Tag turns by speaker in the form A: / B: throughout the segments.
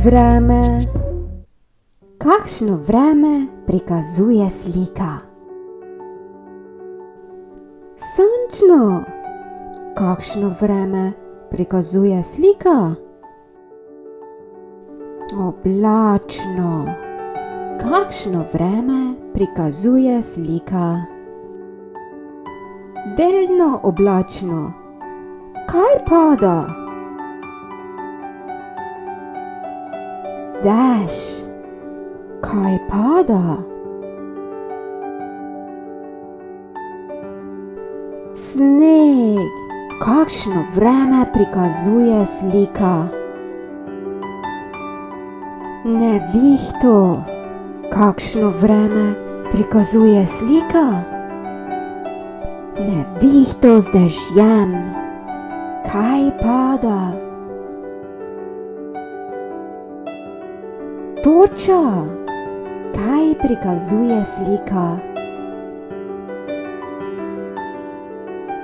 A: Vreme. Kakšno vreme prikazuje slika? Sončno. Kakšno vreme prikazuje slika? Oblačno. Kakšno vreme prikazuje slika? Delno oblačno. Kaj pada? Dež. Kaj pada? Sneg. Kakšno vreme prikazuje slika? Nevihto. Kakšno vreme prikazuje slika? Nevihto z dežjem. Kaj pada? Toča. Kaj prikazuje slika?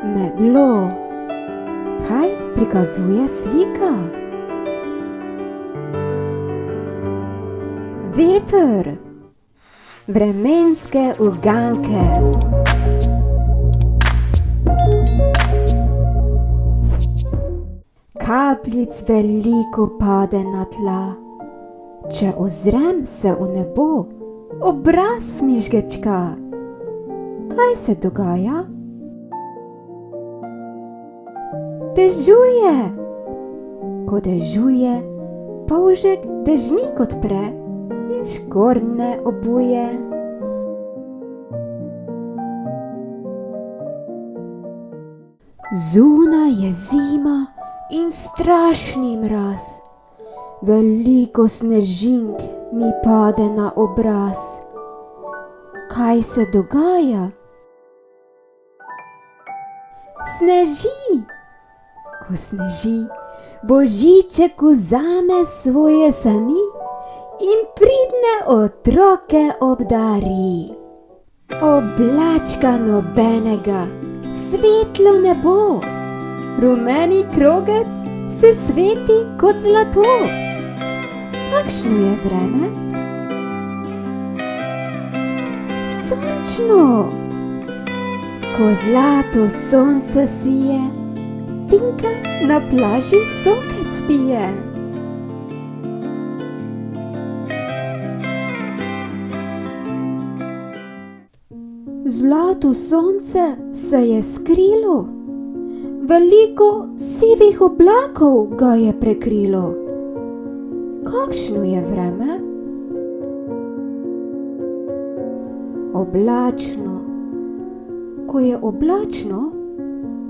A: Meglo. Kaj prikazuje slika? Veter. Vremenske uganke. Kapljic veliko pade na tla. Če ozrem se v nebo, obraz mi žgečka. Kaj se dogaja? Dežuje. Ko dežuje, polžek dežnik odpre in škornje obuje. Zunaj je zima in strašni mraz. Veliko snežink mi pade na obraz. Kaj se dogaja? Sneži. Ko sneži, Božiček vzame svoje sani in pridne otroke obdari. Oblačka nobenega, svetlo nebo, rumeni krogec se sveti kot zlato. Kakšno je vreme? Sončno. Ko zlato sonce sije, Tinka na plaži sokec pije. Zlato sonce se je skrilo, veliko sivih oblakov ga je prekrilo. Kakšno je vreme? Oblačno. Ko je oblačno,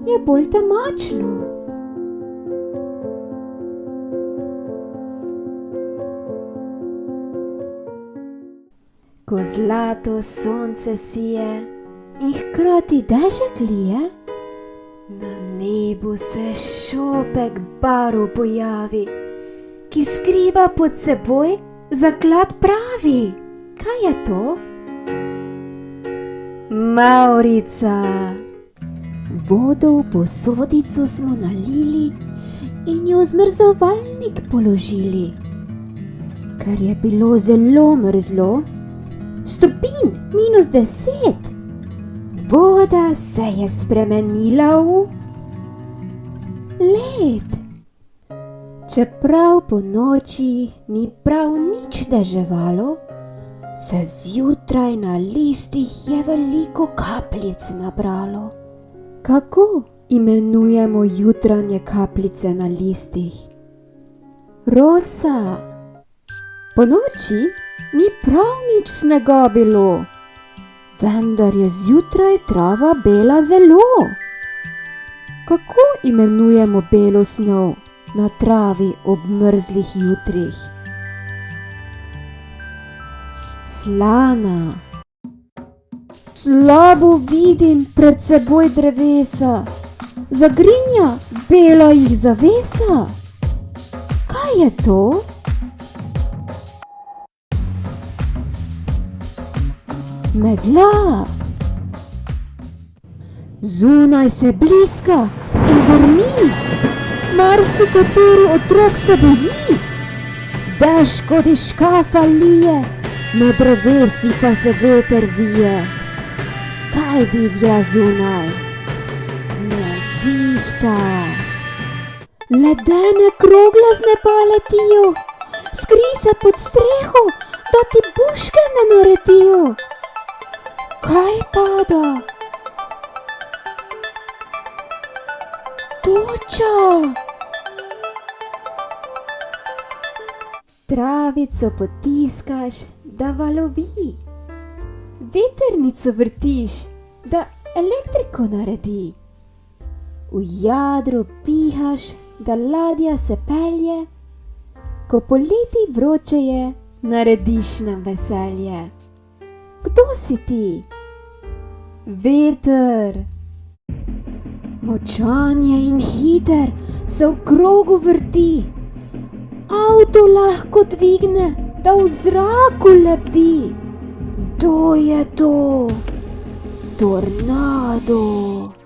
A: je bolj temačno. Ko zlato sonce sije in hkrati dežek lije, na nebu se šopek barv pojavi, ki skriva pod seboj zaklad pravi. Kaj je to? Mavrica. Vodo v posodico smo nalili in jo v zmrzovalnik položili. Ker je bilo zelo mrzlo, stopinj -10, voda se je spremenila v led. Čeprav po noči ni prav nič deževalo, se zjutraj na listih je veliko kapljic nabralo. Kako imenujemo jutranje kapljice na listih? Rosa. Po noči ni prav nič snega bilo, vendar je zjutraj trava bela zelo. Kako imenujemo belo snov na travi ob mrzlih jutrih? Slana. Slabo vidim pred seboj drevesa, zagrinja bela jih zavesa. Kaj je to? Megla. Zunaj se bliska in grmi, marsikateri otrok se boji. Dež kot iz škafa lije, med drevesi pa se veter vije. Kaj divja zunaj? Nevihta. Ledene krogle z neba letijo, skri se pod streho, da ti buške ne naredijo. Kaj pada? Toča. Travico potiskaš, da valovi. Vetrnico vrtiš, da elektriko naredi. V jadru pihaš, da ladja se pelje. Ko poleti vroče je, narediš nam veselje. Kdo si ti? Veter. Močan je in hiter, se v krogu vrti. Avto lahko dvigne, da v zraku lebdi. Kdo je to? Tornado.